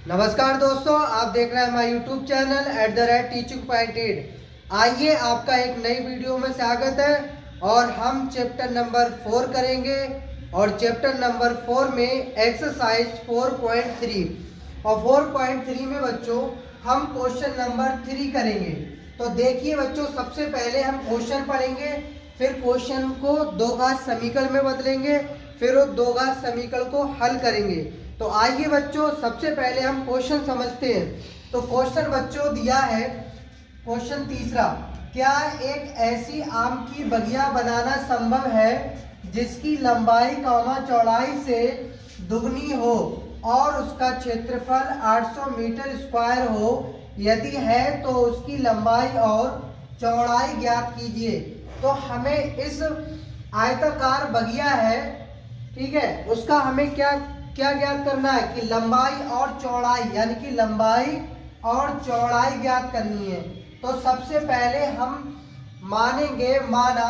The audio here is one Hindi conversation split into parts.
नमस्कार दोस्तों, आप देख रहे हैं हमारा यूट्यूब चैनल @teaching.8। आइए, आपका एक नई वीडियो में स्वागत है और हम चैप्टर नंबर 4 करेंगे। और चैप्टर नंबर 4 में एक्सरसाइज 4.3 और 4.3 में बच्चों हम क्वेश्चन नंबर 3 करेंगे। तो देखिए बच्चों, सबसे पहले हम क्वेश्चन पढ़ेंगे, फिर क्वेश्चन को दो घात समीकरण में बदलेंगे, फिर वो दो घात समीकरण को हल करेंगे। तो आइए बच्चों, सबसे पहले हम क्वेश्चन समझते हैं। तो क्वेश्चन बच्चों दिया है, क्वेश्चन तीसरा, क्या एक ऐसी आम की बगिया बनाना संभव है जिसकी लंबाई चौड़ाई से दुगनी हो और उसका क्षेत्रफल 800 मीटर स्क्वायर हो? यदि है तो उसकी लंबाई और चौड़ाई ज्ञात कीजिए। तो हमें इस आयताकार बगिया है, ठीक है, उसका हमें क्या ज्ञात करना है कि लंबाई और चौड़ाई, यानी कि लंबाई और चौड़ाई ज्ञात करनी है। तो सबसे पहले हम मानेंगे, माना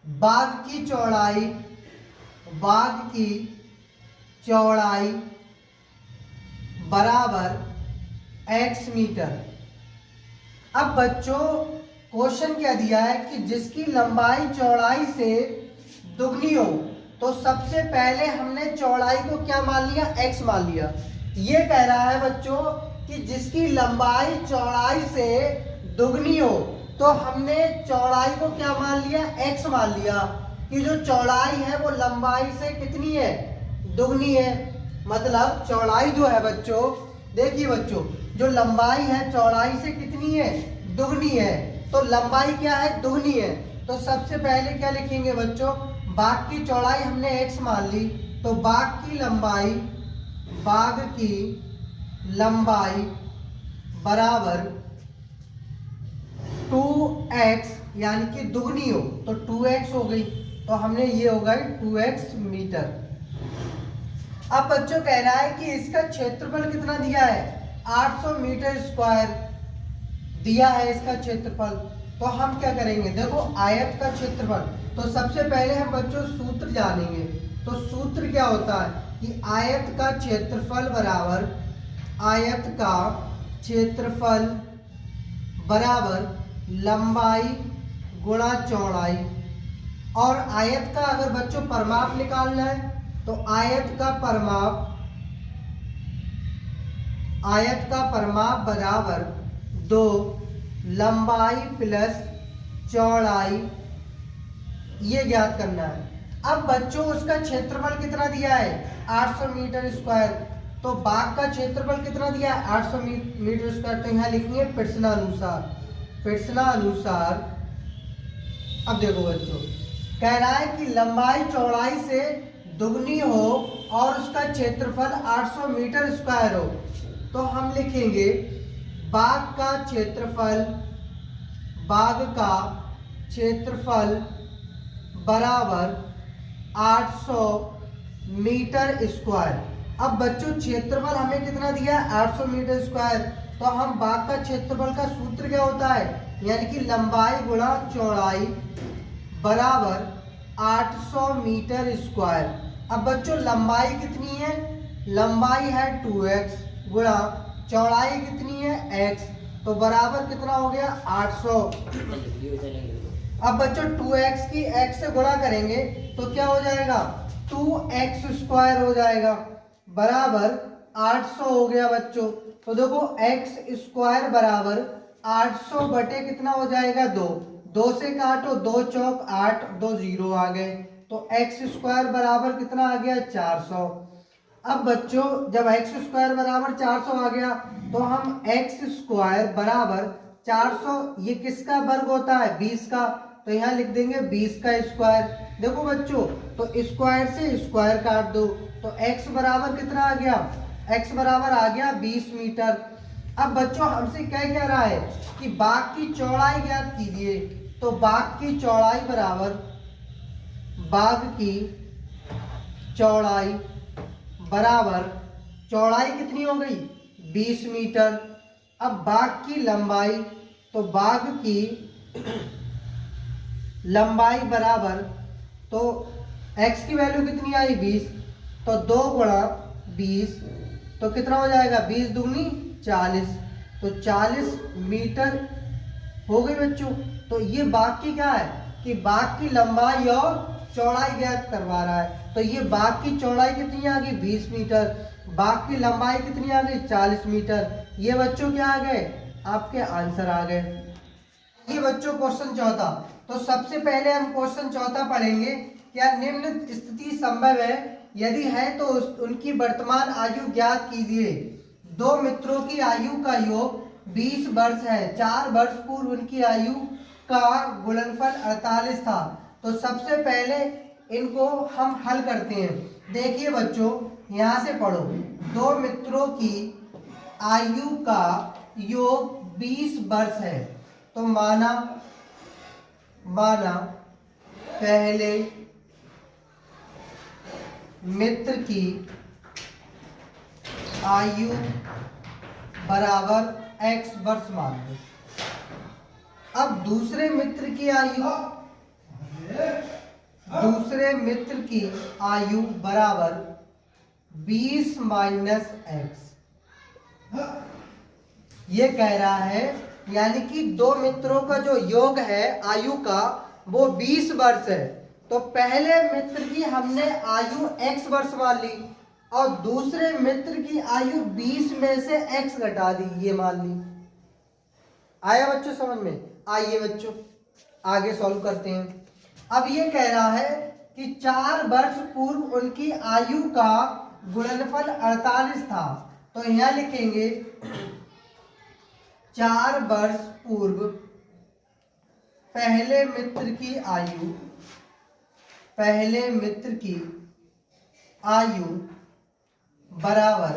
बाग की चौड़ाई बराबर x मीटर। अब बच्चों क्वेश्चन क्या दिया है कि जिसकी लंबाई चौड़ाई से दुगनी हो। तो सबसे पहले हमने चौड़ाई को क्या मान लिया? x मान लिया। ये कह रहा है बच्चों कि जिसकी लंबाई चौड़ाई से दुगनी हो, तो हमने चौड़ाई को क्या मान लिया? x मान लिया कि जो चौड़ाई है वो लंबाई से कितनी है? दुगनी है। मतलब चौड़ाई जो है बच्चों, देखिए बच्चों, जो लंबाई है चौड़ाई से कितनी है? दुगनी है। तो लंबाई क्या है? दुगनी है। तो सबसे पहले क्या लिखेंगे बच्चों? बाग की चौड़ाई हमने x मान ली, तो बाग की लंबाई बराबर 2x, यानी कि दुगनी हो तो 2x हो गई। तो हमने ये हो गई 2x मीटर। अब बच्चों कह रहा है कि इसका क्षेत्रफल कितना दिया है? 800 मीटर स्क्वायर दिया है इसका क्षेत्रफल। तो हम क्या करेंगे? देखो, आयत का क्षेत्रफल, तो सबसे पहले हम बच्चों सूत्र जानेंगे। तो सूत्र क्या होता है कि आयत का क्षेत्रफल बराबर लंबाई गुणा चौड़ाई। और आयत का अगर बच्चों परिमाप निकालना है तो आयत का परिमाप बराबर 2 लंबाई प्लस चौड़ाई, ये ज्ञात करना है। अब बच्चों उसका क्षेत्रफल कितना दिया है? 800 मीटर स्क्वायर। तो बाग का क्षेत्रफल कितना दिया है? 800 मीटर स्क्वायर। तो यहाँ लिखेंगे प्रश्न अनुसार। अब देखो बच्चों, कह रहा है कि लंबाई चौड़ाई से दुगनी हो और उसका क्षेत्रफल 800 मीटर स्क्वायर हो। तो हम लिखेंगे बाग का क्षेत्रफल बराबर 800 मीटर स्क्वायर। अब बच्चों क्षेत्रफल हमें कितना दिया है? 800 मीटर स्क्वायर। तो हम बाग का क्षेत्रफल का सूत्र क्या होता है? यानी कि लंबाई गुणा चौड़ाई बराबर 800 मीटर स्क्वायर। अब बच्चों लंबाई कितनी है? लंबाई है 2x गुणा चौड़ाई कितनी है? x। तो बराबर कितना हो गया? 800। अब बच्चों 2x की x से गुणा करेंगे तो क्या हो जाएगा? 2x स्क्वायर हो जाएगा, बराबर 800 हो गया बच्चों। तो देखो x स्क्वायर बराबर 800 बटे कितना हो जाएगा? 2। 2 से काटो, 2 चौक 8, 2 0 आ गए। तो x स्क्वायर बराबर कितना आ गया? 400। अब बच्चों जब x स्क्वायर बराबर 400 आ गया तो हम x स्क्वायर बराबर 400, ये किसका वर्ग होता है? 20 का। तो यहाँ लिख देंगे 20 का स्क्वायर। देखो बच्चों, तो स्क्वायर से स्क्वायर काट दो, तो x बराबर कितना आ गया? x बराबर आ गया 20 मीटर। अब बच्चों हमसे क्या कह रहा है कि बाग की चौड़ाई ज्ञात कीजिए। तो बाग की चौड़ाई बराबर, बाग की चौड़ाई बराबर, चौड़ाई कितनी हो गई? 20 मीटर। अब बाग की लंबाई, तो बाग की लंबाई बराबर, तो x की वैल्यू कितनी आई? 20। तो 2 गुणा 20 तो कितना हो जाएगा, 20 दूनी 40, तो 40 मीटर हो गई बच्चों। तो ये बाग की क्या है कि बाग की लंबाई और चौड़ाई ज्ञात करवा रहा है। तो ये बाग की चौड़ाई कितनी आ गई, 20 मीटर, बाग की लंबाई कितनी आ गई, 40 मीटर। ये बच्चों क्या आ गए, आपके आंसर आ गए। ये बच्चों क्वेश्चन चौथा। तो सबसे पहले हम क्वेश्चन चौथा पढ़ेंगे। क्या निम्न स्थिति संभव है, यदि है तो उनकी वर्तमान आयु ज्ञात कीजिए। 2 मित्रों की आयु का योग 20 वर्ष है। 4 वर्ष पूर्व उनकी आयु का गुणनफल 48 था। तो सबसे पहले इनको हम हल करते हैं। देखिए बच्चों, यहां से पढ़ो, 2 मित्रों की आयु का योग 20 वर्ष है। तो माना पहले मित्र की आयु बराबर x वर्ष मान लो। अब दूसरे मित्र की आयु बराबर 20 माइनस x। ये कह रहा है यानी कि 2 मित्रों का जो योग है आयु का वो 20 वर्ष है। तो पहले मित्र की हमने आयु x वर्ष मान ली और दूसरे मित्र की आयु 20 में से x घटा दी, ये मान ली। आया बच्चों समझ में? आइए बच्चों आगे सॉल्व करते हैं। अब ये कह रहा है कि 4 वर्ष पूर्व उनकी आयु का गुणनफल 48 था। तो यहां लिखेंगे 4 वर्ष पूर्व पहले मित्र की आयु बराबर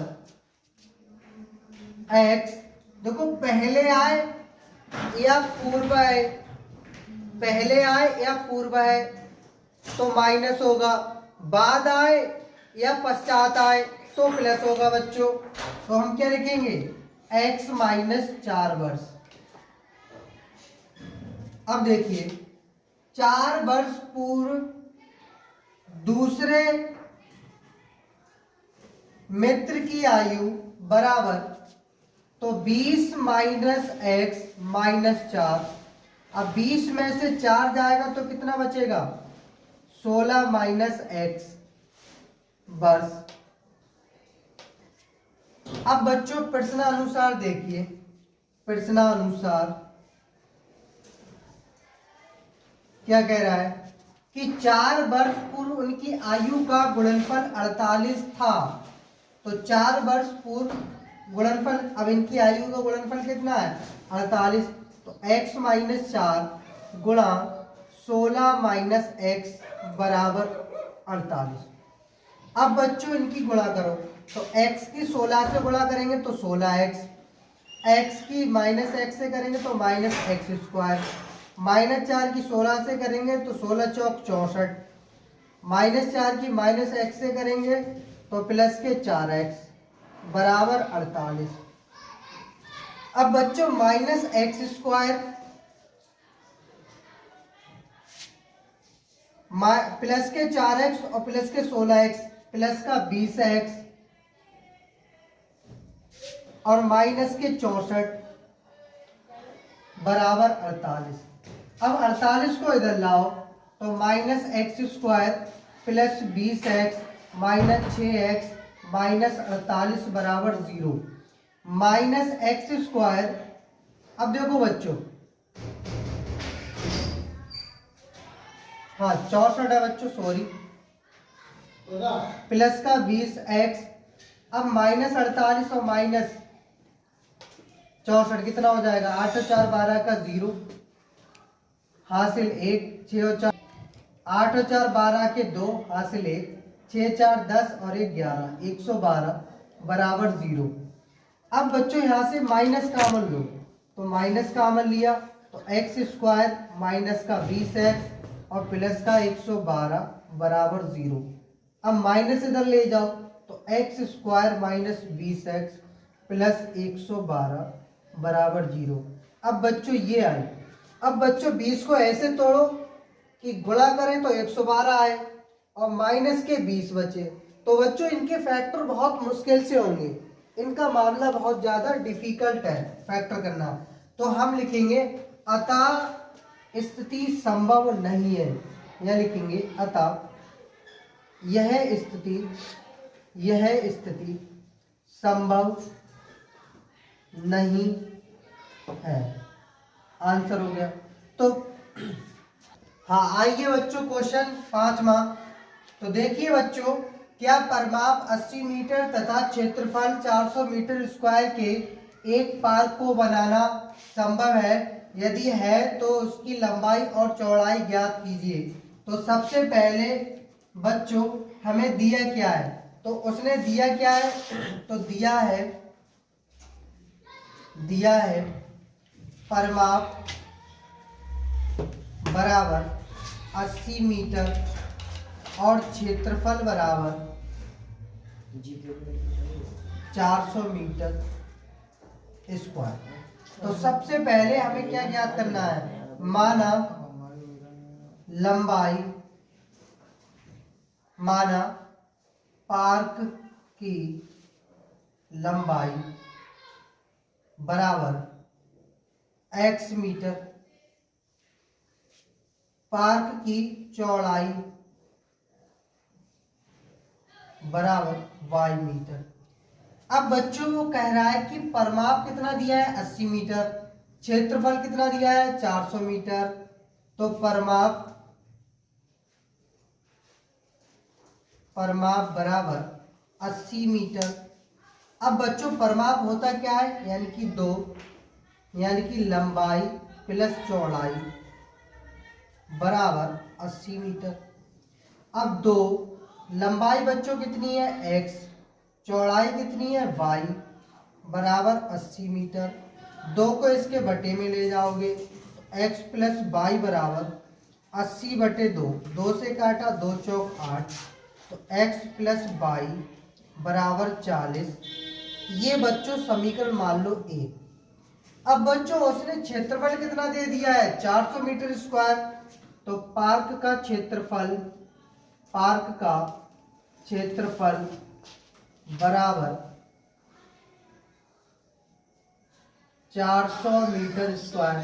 x। देखो पहले आए या पूर्व है, पहले आए या पूर्व है तो माइनस होगा, बाद आए या पश्चात आए तो प्लस होगा बच्चों। तो हम क्या लिखेंगे, x माइनस 4 वर्ष। अब देखिए 4 वर्ष पूर्व दूसरे मित्र की आयु बराबर, तो 20 माइनस x माइनस 4। अब 20 में से 4 जाएगा तो कितना बचेगा, 16 माइनस x वर्ष। अब बच्चों प्रश्नानुसार देखिए, प्रश्नानुसार क्या कह रहा है कि 4 वर्ष पूर्व उनकी आयु का गुणनफल 48 था। तो 4 वर्ष पूर्व गुणनफल, अब इनकी आयु का गुणनफल कितना है, 48। तो x माइनस 4 गुणा 16 माइनस x बराबर 48। अब बच्चों इनकी गुणा करो, तो x की 16 से गुणा करेंगे तो 16x, x की माइनस x से करेंगे तो माइनस एक्स स्क्वायर, माइनस 4 की 16 से करेंगे तो 16 चौक 64, माइनस 4 की माइनस x से करेंगे तो प्लस के 4x बराबर 48। अब बच्चों माइनस एक्स स्क्वायर प्लस के 4x और प्लस के 16x प्लस का 20x और माइनस के 64 बराबर 48। अब 48 को इधर लाओ तो minus x square plus 20x minus 6x minus 48 बराबर 0, माइनस एक्स स्क्वायर। अब देखो बच्चों, हाँ 64 है बच्चों, सॉरी, प्लस का 20x। अब माइनस 48 और माइनस 64 कितना हो जाएगा, 8 और 4 12 का 0 हासिल 1, 6 और 4 8 और 4 12 के 2 हासिल 1, 6 4 10 और 1 11 112 बराबर 0। अब बच्चों यहाँ से माइनस कॉमन लो, तो माइनस कॉमन लिया तो एक्स स्क्वायर माइनस का 20x और प्लस का 112 बराबर 0। अब माइनस इधर ले जाओ तो x square minus 20x plus 112 बराबर 0। अब बच्चों ये आए। अब बच्चों 20 को ऐसे तोड़ो कि गुणा करें तो 112 आए और माइनस के 20 बचे, तो बच्चों इनके फैक्टर बहुत मुश्किल से होंगे, इनका मामला बहुत ज्यादा डिफिकल्ट है फैक्टर करना। तो हम लिखेंगे अतः स्थिति संभव नहीं है, या लिखेंगे अतः यह स्थिति संभव नहीं है। आंसर हो गया। तो हाँ, आइए बच्चों क्वेश्चन 5वां। तो देखिए बच्चों, क्या परिमाप 80 मीटर तथा क्षेत्रफल 400 मीटर स्क्वायर के एक पार्क को बनाना संभव है? यदि है तो उसकी लंबाई और चौड़ाई ज्ञात कीजिए। तो सबसे पहले बच्चों हमें दिया क्या है, तो उसने दिया क्या है, तो दिया है परिमाप बराबर 80 मीटर और क्षेत्रफल बराबर 400 मीटर स्क्वायर। तो सबसे पहले हमें क्या ज्ञात करना है, माना पार्क की लंबाई बराबर x मीटर, पार्क की चौड़ाई बराबर y मीटर। अब बच्चों को कह रहा है कि परिमाप कितना दिया है 80 मीटर, क्षेत्रफल कितना दिया है 400 मीटर। तो परिमाप बराबर 80 मीटर। अब बच्चों परिमाप होता क्या है, यानी कि 2, यानी कि लंबाई प्लस चौड़ाई बराबर 80 मीटर। अब 2 लंबाई बच्चों कितनी है x, चौड़ाई कितनी है y, बराबर 80 मीटर। 2 को इसके बटे में ले जाओगे, x प्लस वाई बराबर 80/2, 2 से काटा 2 चौक 8, तो x प्लस वाई बराबर 40। ये बच्चों समीकरण मान लो ए। अब बच्चों उसने क्षेत्रफल कितना दे दिया है 400 मीटर स्क्वायर। तो पार्क का क्षेत्रफल बराबर 400 मीटर स्क्वायर।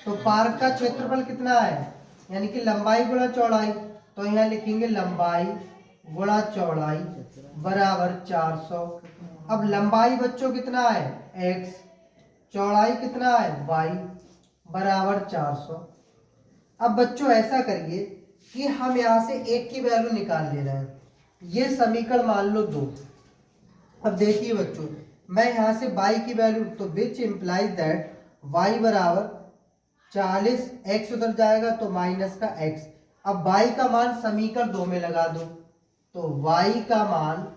तो पार्क का क्षेत्रफल कितना है, यानी कि लंबाई गुणा चौड़ाई। तो यहाँ लिखेंगे लंबाई गुणा चौड़ाई बराबर 400। अब लंबाई बच्चों कितना है x, चौड़ाई कितना है y, बराबर 400। अब बच्चों ऐसा करिए कि हम यहाँ से एक की वैल्यू निकाल ले रहे हैं, ये समीकरण मान लो 2। अब देखिए बच्चों, मैं यहाँ से y की वैल्यू, तो विच इम्प्लाइज दैट y बराबर 40, x उधर जाएगा तो माइनस का x। अब y का मान समीकरण 2 में लगा दो, तो y का मान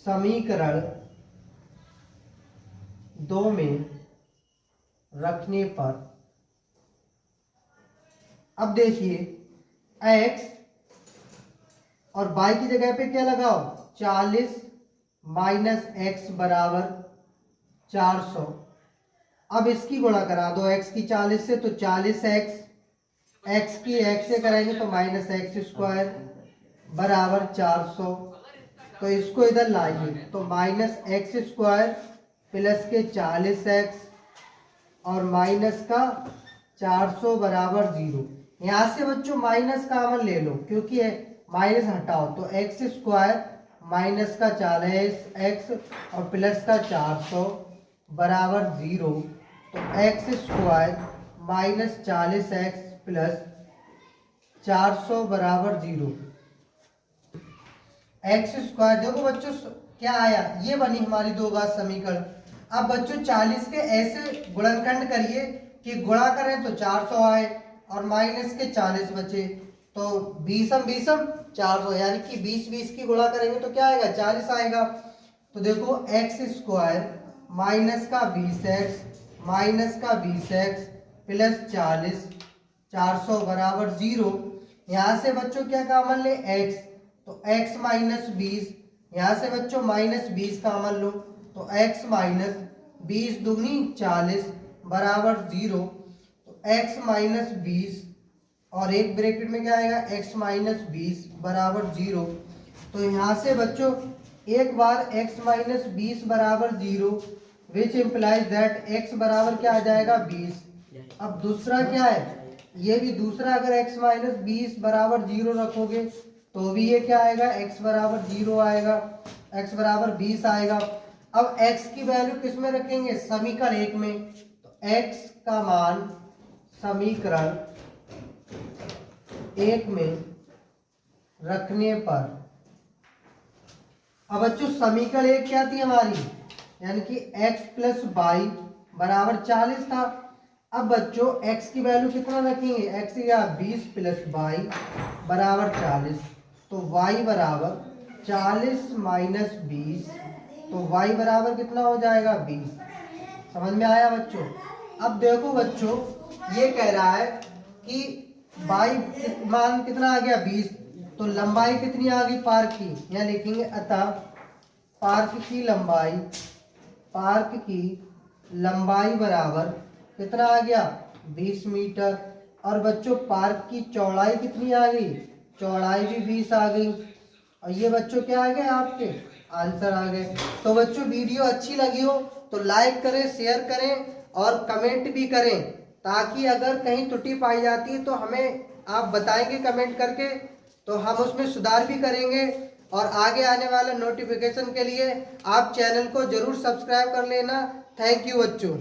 समीकरण 2 में रखने पर, अब देखिए x और y की जगह पे क्या लगाओ 40 माइनस x बराबर 400। अब इसकी गुणा करा दो x की 40 से, तो 40x, x की x से करेंगे तो माइनस एक्स स्क्वायर बराबर 400। तो इसको इधर लाइए, तो माइनस एक्स स्क्वायर प्लस के 40x और माइनस का 400 बराबर 0। यहाँ से बच्चों माइनस कॉमन ले लो, क्योंकि माइनस हटाओ, तो एक्स स्क्वायर माइनस का 40x और प्लस का 400 बराबर 0। तो x square minus 40x plus 400 बराबर 0। एक्स स्क्वायर देखो बच्चों क्या आया, ये बनी हमारी 2 घात समीकरण। अब बच्चों 40 के ऐसे गुणनखंड करिए कि गुणा करें तो 400 आए और माइनस के 40 बचे, तो 20 400, यानी कि 20 की गुणा करेंगे तो क्या आएगा 40 आएगा। तो देखो एक्स स्क्वायर माइनस का 20x माइनस का 20x प्लस 40, 400 बराबर 0। यहाँ से बच्चों क्या कॉमन ले x, तो x माइनस 20, यहाँ से बच्चों माइनस 20 कॉमन लो, तो x माइनस 20 दूनी 40 बराबर 0। तो x माइनस 20 और एक ब्रैकेट में क्या आएगा x माइनस 20 बराबर 0। तो यहाँ से बच्चों एक बार x माइनस 20 बराबर 0 विच इम्प्लाइज दैट x बराबर क्या आ जाएगा 20। अब दूसरा क्या है, ये भी दूसरा अगर x माइनस 20 बराबर 0 रखोगे तो भी ये क्या आएगा x बराबर 0 आएगा, x बराबर 20 आएगा। अब x की वैल्यू किस में रखेंगे, समीकरण 1 में। तो x का मान समीकरण 1 में रखने पर, अब बच्चों समीकरण 1 क्या थी हमारी, यानी कि x प्लस वाई बराबर 40 था। अब बच्चों x की वैल्यू कितना रखेंगे, x या 20 प्लस वाई बराबर 40, तो y बराबर 40 माइनस 20, तो y बराबर कितना हो जाएगा 20। समझ में आया बच्चों। अब देखो बच्चों ये कह रहा है कि y मान कितना आ गया 20, तो लंबाई कितनी आ गई पार्क की, यहाँ लिखेंगे अतः पार्क की लंबाई बराबर कितना आ गया 20 मीटर। और बच्चों पार्क की चौड़ाई कितनी आ गई, चौड़ाई भी 20 आ गई। और ये बच्चों क्या आ गए आपके आंसर आ गए। तो बच्चों वीडियो अच्छी लगी हो तो लाइक करें, शेयर करें और कमेंट भी करें, ताकि अगर कहीं त्रुटि पाई जाती है तो हमें आप बताएंगे कमेंट करके, तो हम उसमें सुधार भी करेंगे। और आगे आने वाले नोटिफिकेशन के लिए आप चैनल को जरूर सब्सक्राइब कर लेना। थैंक यू बच्चों।